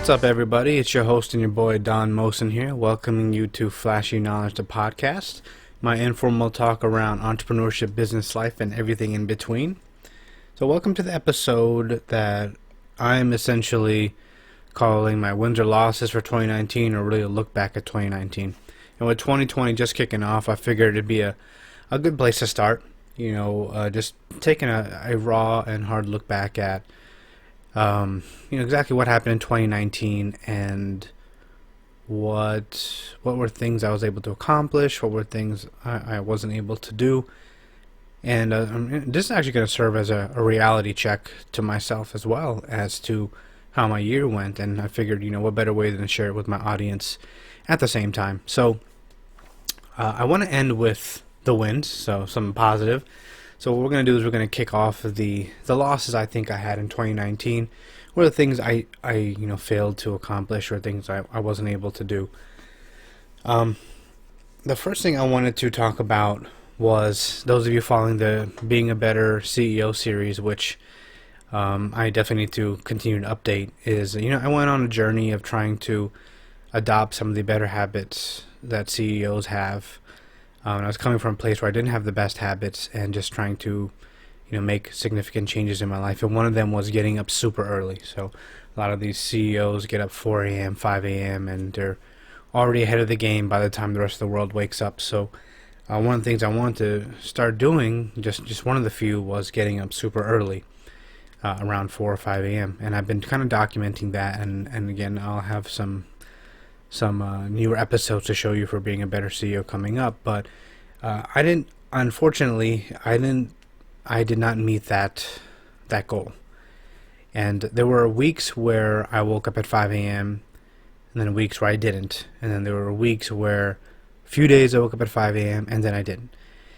What's up, everybody? It's your host and your boy Don Mohsin here, welcoming you to Flashy Knowledge, the podcast, my informal talk around entrepreneurship, business life, and everything in between. So welcome to the episode that I'm essentially calling my wins or losses for 2019, or really a look back at 2019. And with 2020 just kicking off, I figured it'd be a good place to start. Just taking a raw and hard look back at exactly what happened in 2019 and what were things I was able to accomplish, what were things I wasn't able to do. And this is actually going to serve as a reality check to myself as well as to how my year went. And I figured, what better way than to share it with my audience at the same time. So I want to end with the wins, so something positive. So what we're going to do is we're going to kick off the losses I think I had in 2019, or the things I failed to accomplish, or things I wasn't able to do. The first thing I wanted to talk about was those of you following the Being a Better CEO series, which I definitely need to continue to update, is, I went on a journey of trying to adopt some of the better habits that CEOs have. I was coming from a place where I didn't have the best habits and just trying to, make significant changes in my life. And one of them was getting up super early. So a lot of these CEOs get up 4 a.m., 5 a.m., and they're already ahead of the game by the time the rest of the world wakes up. So one of the things I wanted to start doing, just one of the few, was getting up super early, around 4 or 5 a.m. And I've been kind of documenting that. And again, I'll have some newer episodes to show you for Being a Better CEO coming up, but I did not meet that goal. And there were weeks where I woke up at 5 a.m. and then weeks where I didn't, and then there were weeks where a few days I woke up at 5 a.m. and then I didn't.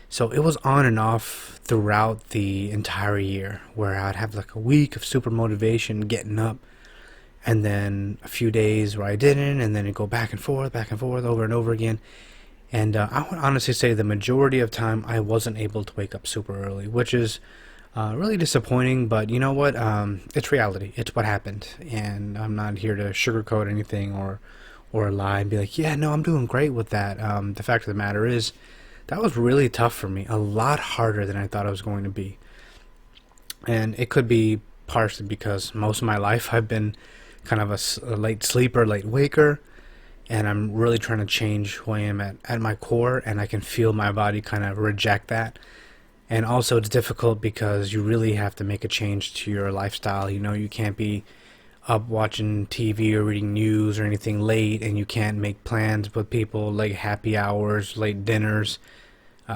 So it was on and off throughout the entire year, where I'd have like a week of super motivation getting up, and then a few days where I didn't, and then it'd go back and forth, over and over again. And I would honestly say the majority of time I wasn't able to wake up super early, which is really disappointing, but you know what? It's reality. It's what happened. And I'm not here to sugarcoat anything or lie and be like, yeah, no, I'm doing great with that. The fact of the matter is, that was really tough for me, a lot harder than I thought it was going to be. And it could be partially because most of my life I've been kind of a late sleeper, late waker, and I'm really trying to change who I am at my core, and I can feel my body kind of reject that. And also it's difficult because you really have to make a change to your lifestyle. You can't be up watching TV or reading news or anything late, and you can't make plans with people, like happy hours, late dinners,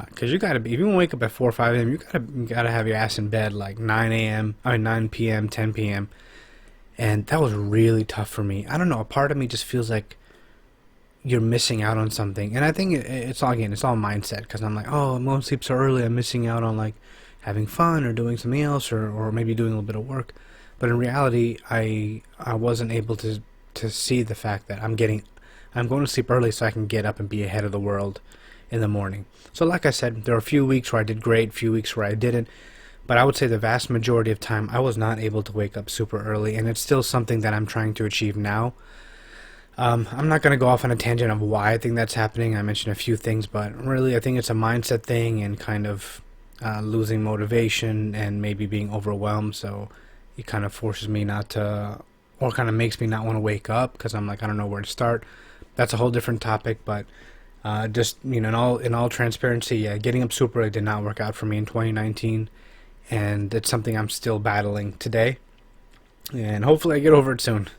because you gotta be, if you wake up at 4 or 5 a.m., you gotta have your ass in bed like 9 p.m., 10 p.m. And that was really tough for me. I don't know, a part of me just feels like you're missing out on something. And I think it's all mindset, because I'm like, oh, I'm going to sleep so early, I'm missing out on like having fun or doing something else, or maybe doing a little bit of work. But in reality, I wasn't able to see the fact that I'm going to sleep early so I can get up and be ahead of the world in the morning. So like I said, there were a few weeks where I did great, few weeks where I didn't. But I would say the vast majority of time I was not able to wake up super early, and it's still something that I'm trying to achieve now. I'm not going to go off on a tangent of why I think that's happening. I mentioned a few things, but really I think it's a mindset thing, and kind of losing motivation and maybe being overwhelmed. So it kind of forces me not to, or kind of makes me not want to wake up, because I'm like, I don't know where to start. That's a whole different topic, but just in all transparency, yeah, getting up super early did not work out for me in 2019. And it's something I'm still battling today, and hopefully I get over it soon.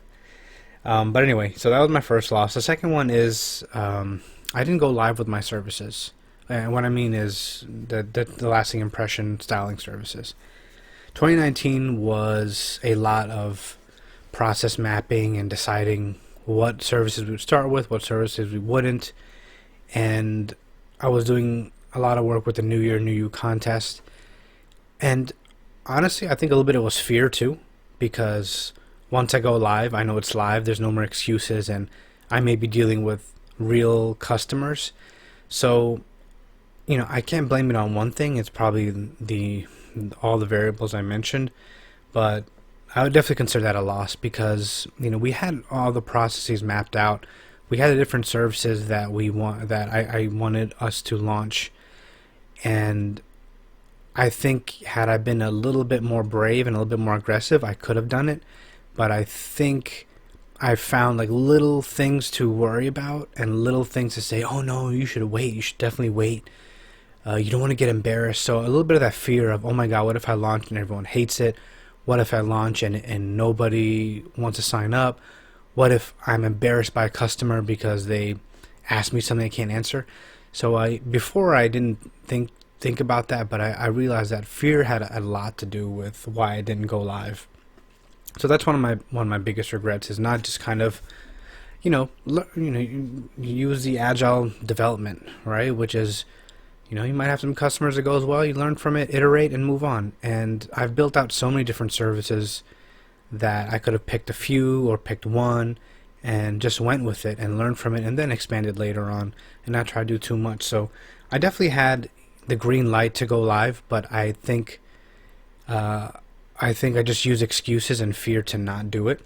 But anyway, so that was my first loss. The second one is I didn't go live with my services. And what I mean is the lasting impression styling services. 2019 was a lot of process mapping and deciding what services we would start with, what services we wouldn't. And I was doing a lot of work with the New Year, New You contest. And honestly, I think a little bit it was fear too, because once I go live, I know it's live, there's no more excuses, and I may be dealing with real customers. So, I can't blame it on one thing. It's probably all the variables I mentioned, but I would definitely consider that a loss because we had all the processes mapped out. We had the different services that I wanted us to launch, and I think had I been a little bit more brave and a little bit more aggressive, I could have done it. But I think I found like little things to worry about and little things to say, oh no, you should wait. You should definitely wait. You don't want to get embarrassed. So a little bit of that fear of, oh my God, what if I launch and everyone hates it? What if I launch and nobody wants to sign up? What if I'm embarrassed by a customer because they ask me something I can't answer? So before I didn't think about that, but I realized that fear had a lot to do with why I didn't go live. So that's one of my biggest regrets, is not just kind of you use the agile development, right? Which is, you might have some customers that goes well, you learn from it, iterate, and move on. And I've built out so many different services that I could have picked a few or picked one and just went with it and learned from it and then expanded later on and not try to do too much. So I definitely had the green light to go live, but I think I just use excuses and fear to not do it,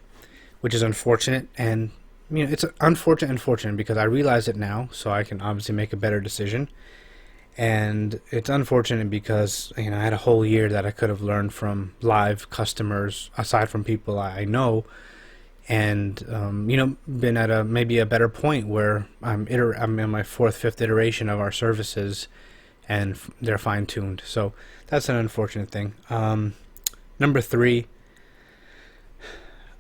which is unfortunate. And it's unfortunate and fortunate because I realize it now, so I can obviously make a better decision. And it's unfortunate because I had a whole year that I could have learned from live customers aside from people I know, and been at maybe a better point where I'm in my fourth, fifth iteration of our services, and they're fine tuned. So that's an unfortunate thing. Number 3,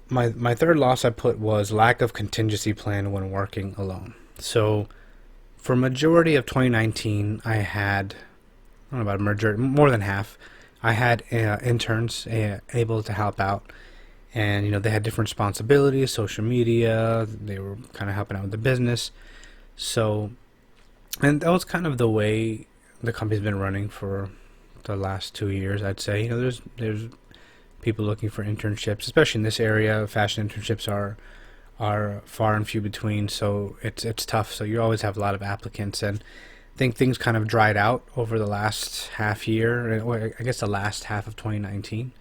my third loss I put was lack of contingency plan when working alone. So for majority of 2019, I had, I don't know about more than half, I had interns able to help out. And, they had different responsibilities, social media, they were kind of helping out with the business. So, and that was kind of the way the company's been running for the last 2 years, I'd say. There's people looking for internships, especially in this area. Fashion internships are far and few between, so it's tough. So you always have a lot of applicants, and I think things kind of dried out over the last half year, or I guess the last half of 2019.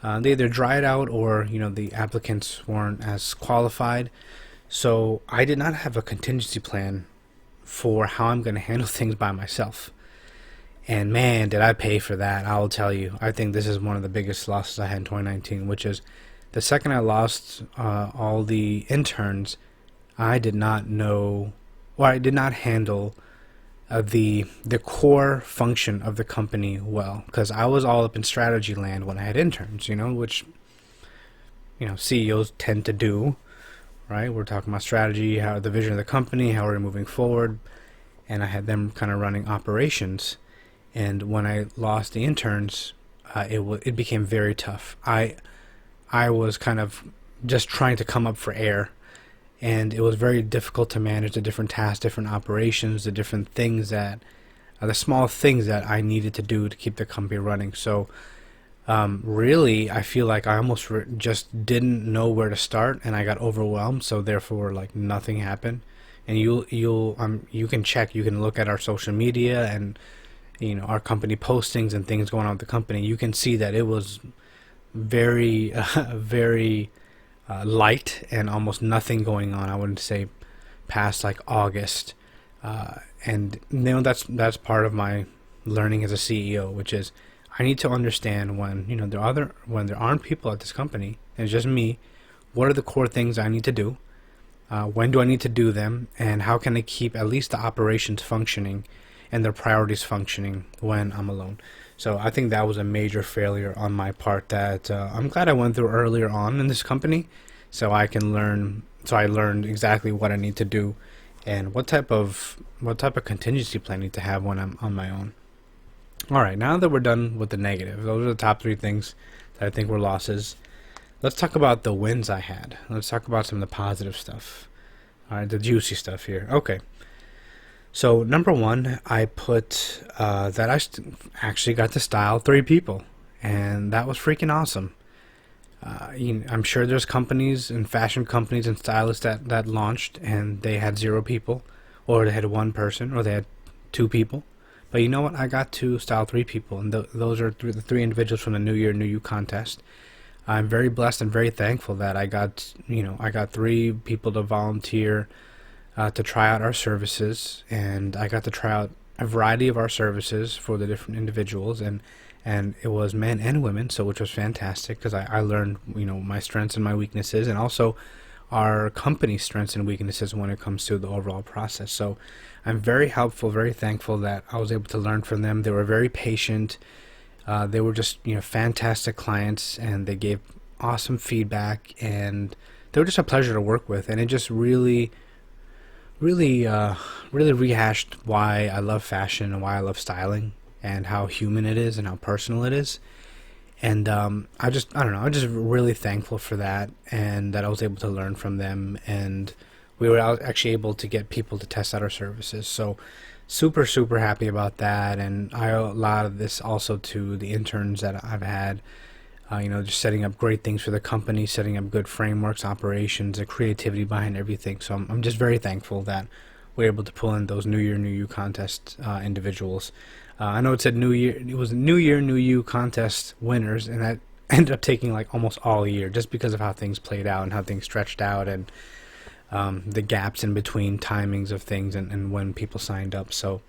They either dried out or the applicants weren't as qualified. So I did not have a contingency plan for how I'm going to handle things by myself. And man, did I pay for that. I'll tell you, I think this is one of the biggest losses I had in 2019, which is the second I lost all the interns, I did not know, or I did not handle the core function of the company well, because I was all up in strategy land when I had interns, which CEOs tend to do, right? We're talking about strategy, how the vision of the company, how we're moving forward, and I had them kind of running operations. And when I lost the interns, it became very tough. I was kind of just trying to come up for air, and it was very difficult to manage the different tasks, different operations, the different things the small things that I needed to do to keep the company running. So really, I feel like I almost just didn't know where to start, and I got overwhelmed. So therefore, like, nothing happened. And you can check, you can look at our social media and our company postings and things going on with the company. You can see that it was very very light and almost nothing going on. I wouldn't say past like August, and that's part of my learning as a CEO, which is I need to understand when when there aren't people at this company and it's just me, what are the core things I need to do, when do I need to do them, and how can I keep at least the operations functioning and their priorities functioning when I'm alone. So I think that was a major failure on my part that I'm glad I went through earlier on in this company, so I learned exactly what I need to do and what type of contingency plan I need to have when I'm on my own. All right, now that we're done with the negative, those are the top 3 things that I think were losses. Let's talk about the wins I had. Let's talk about some of the positive stuff. All right, the juicy stuff here. Okay. So number 1, I put that I actually got to style 3 people, and that was freaking awesome. I'm sure there's companies and fashion companies and stylists that launched and they had 0 people, or they had 1 person, or they had 2 people. But you know what? I got to style 3 people, and those are the 3 individuals from the New Year, New You contest. I'm very blessed and very thankful that I got three people to volunteer to try out our services, and I got to try out a variety of our services for the different individuals, and it was men and women, so which was fantastic because I learned my strengths and my weaknesses, and also our company's strengths and weaknesses when it comes to the overall process. So I'm very helpful, very thankful that I was able to learn from them. They were very patient. They were just fantastic clients, and they gave awesome feedback, and they were just a pleasure to work with, and it just really rehashed why I love fashion and why I love styling and how human it is and how personal it is. And I don't know, I'm just really thankful for that, and that I was able to learn from them, and we were actually able to get people to test out our services. So super, super happy about that, and I owe a lot of this also to the interns that I've had, just setting up great things for the company, setting up good frameworks, operations, the creativity behind everything. So I'm just very thankful that we're able to pull in those New Year, New You contest individuals. I know it said New Year, it was New Year, New You contest winners, and that ended up taking like almost all year just because of how things played out and how things stretched out, and the gaps in between timings of things, and when people signed up. So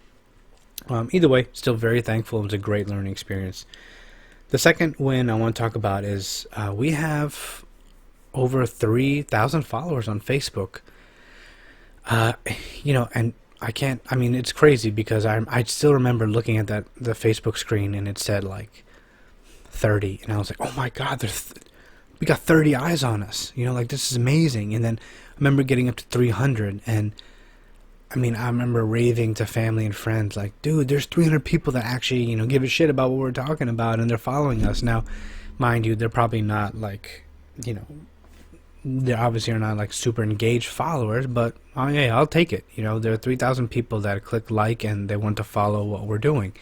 either way, still very thankful. It was a great learning experience. The second win I want to talk about is we have over 3,000 followers on Facebook. And I mean, it's crazy because I still remember looking at the Facebook screen, and it said like 30, and I was like, oh my God, we got 30 eyes on us, like this is amazing. And then I remember getting up to 300, and I mean, I remember raving to family and friends like, dude, there's 300 people that actually, give a shit about what we're talking about, and they're following us. Now, mind you, they're probably not like, they obviously are not like super engaged followers, but yeah, I'll take it. There are 3,000 people that click like, and they want to follow what we're doing.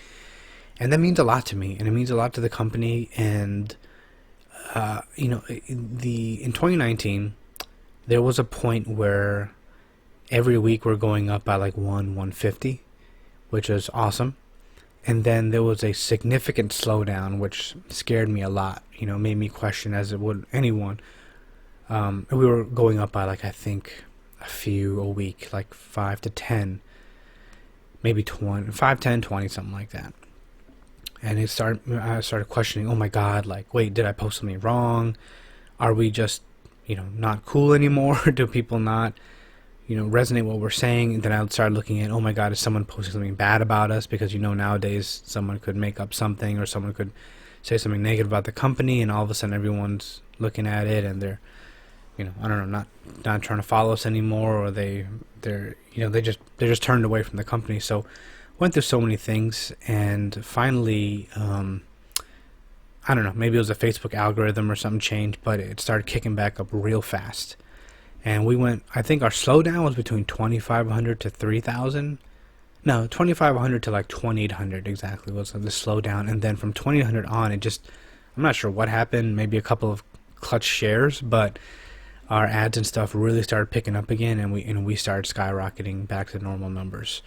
And that means a lot to me, and it means a lot to the company. And, in 2019, there was a point where every week we're going up by like 150, which is awesome. And then there was a significant slowdown, which scared me a lot, made me question, as it would anyone. We were going up by like, I think a few a week, like 5 to 10, maybe 20, 5, 10, 20, something like that. And I started questioning, oh my God, like, wait, did I post something wrong? Are we just, not cool anymore? Do people not, resonate what we're saying? And then I would start looking at, oh my God, is someone posting something bad about us? Because, nowadays someone could make up something, or someone could say something negative about the company, and all of a sudden everyone's looking at it, and they're, I don't know, not trying to follow us anymore, or they're just turned away from the company. So went through so many things, and finally, I don't know, maybe it was a Facebook algorithm or something changed, but it started kicking back up real fast. And we went, I think our slowdown was between 2,500 to 3,000. No, 2,500 to like 2,800 exactly was the slowdown. And then from 2,800 on, I'm not sure what happened, maybe a couple of clutch shares, but our ads and stuff really started picking up again, and we started skyrocketing back to normal numbers.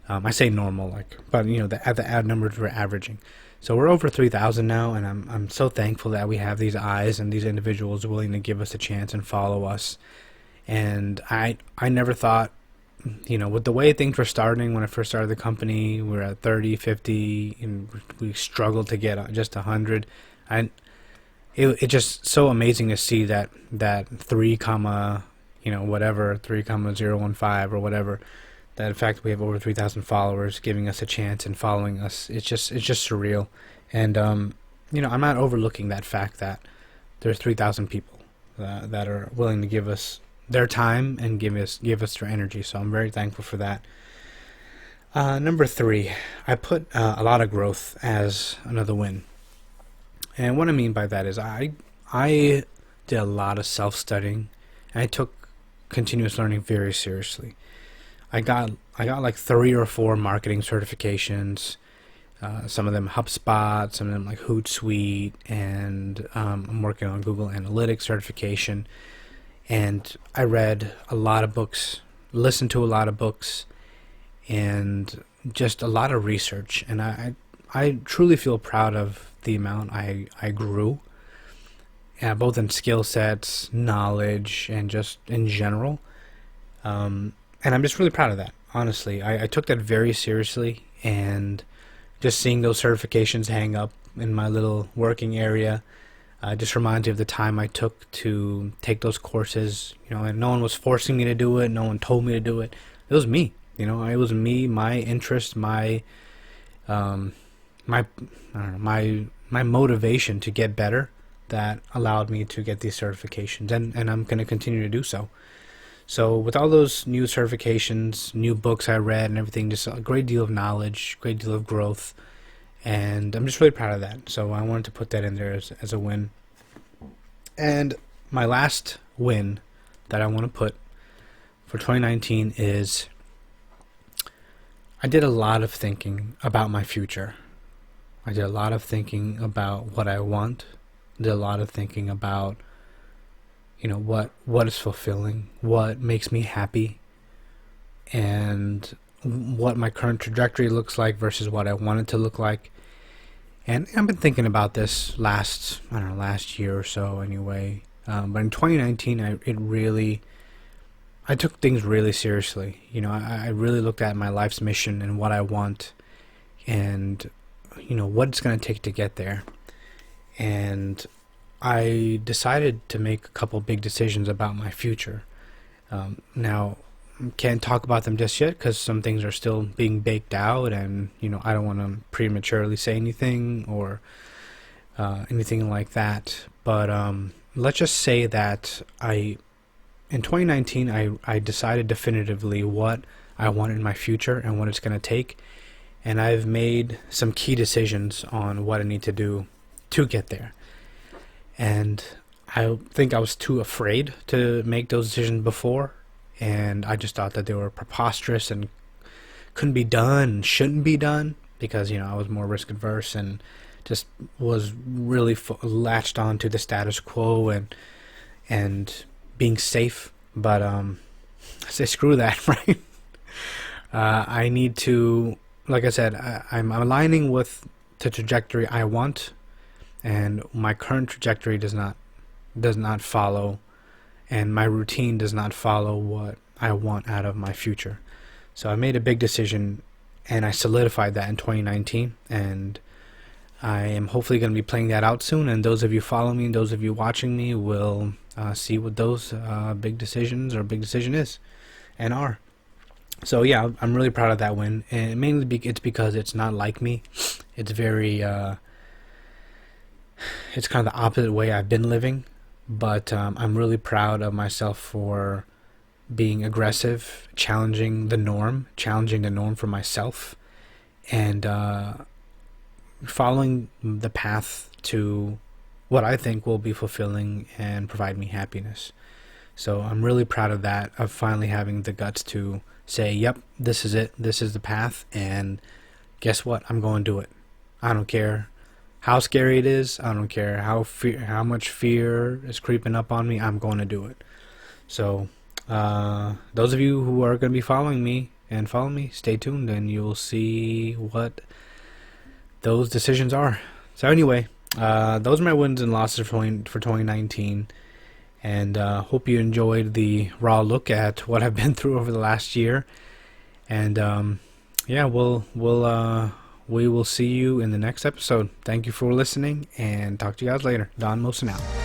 I say normal, but the ad numbers were averaging. So we're over 3,000 now, and I'm so thankful that we have these eyes and these individuals willing to give us a chance and follow us. And I never thought, with the way things were starting when I first started the company, we were at 30, 50, and we struggled to get just 100. It's just so amazing to see that 3 comma, whatever, 3,015 or whatever, that in fact we have over 3,000 followers giving us a chance and following us. It's just surreal. And, I'm not overlooking that fact that there's 3,000 people that are willing to give us their time and give us their energy. So I'm very thankful for that. Number 3, I put a lot of growth as another win. And what I mean by that is I did a lot of self-studying, and I took continuous learning very seriously. I got like 3 or 4 marketing certifications, some of them HubSpot, some of them like Hootsuite, and I'm working on Google Analytics certification. And I read a lot of books, listened to a lot of books, and just a lot of research. And I truly feel proud of the amount I grew. both in skill sets, knowledge, and just in general. And I'm just really proud of that. Honestly, I took that very seriously, and just seeing those certifications hang up in my little working area just reminds me of the time I took to take those courses. And no one was forcing me to do it. No one told me to do it. It was me. It was me, my interest, my I don't know, my motivation to get better that allowed me to get these certifications, and I'm going to continue to do so. So with all those new certifications, new books I read and everything, just a great deal of knowledge, great deal of growth, and I'm just really proud of that. So I wanted to put that in there as a win. And my last win that I want to put for 2019 is I did a lot of thinking about my future. I did a lot of thinking about what I want. Did a lot of thinking about what is fulfilling, what makes me happy, and what my current trajectory looks like versus what I want it to look like. And I've been thinking about this last year or so anyway. But in 2019, I took things really seriously. I really looked at my life's mission and what I want, and what it's going to take to get there. And I decided to make a couple big decisions about my future. Now, can't talk about them just yet because some things are still being baked out, and I don't want to prematurely say anything or anything like that. But let's just say that in 2019, I decided definitively what I want in my future and what it's going to take, and I've made some key decisions on what I need to do to get there. And I think I was too afraid to make those decisions before, and I just thought that they were preposterous and couldn't be done and shouldn't be done because I was more risk adverse and just was really latched on to the status quo and being safe. But I say screw that, right? I need to, like I said, I'm aligning with the trajectory I want, and my current trajectory does not follow, and my routine does not follow what I want out of my future. So I made a big decision, and I solidified that in 2019, and I am hopefully going to be playing that out soon. And those of you following me, those of you watching me, will see what those big decision is and are. So yeah, I'm really proud of that win, and mainly it's because it's not like me. It's very it's kind of the opposite way I've been living, but I'm really proud of myself for being aggressive, challenging the norm for myself, and following the path to what I think will be fulfilling and provide me happiness. So I'm really proud of that, of finally having the guts to say, yep, this is it, this is the path, and guess what, I'm going to do it. I don't care how scary it is. I don't care how much fear is creeping up on me. I'm going to do it. So those of you who are going to be following me and follow me, stay tuned, and you'll see what those decisions are. So anyway, those are my wins and losses for 2019, and hope you enjoyed the raw look at what I've been through over the last year. And yeah, we will see you in the next episode. Thank you for listening, and talk to you guys later. Mohsin out.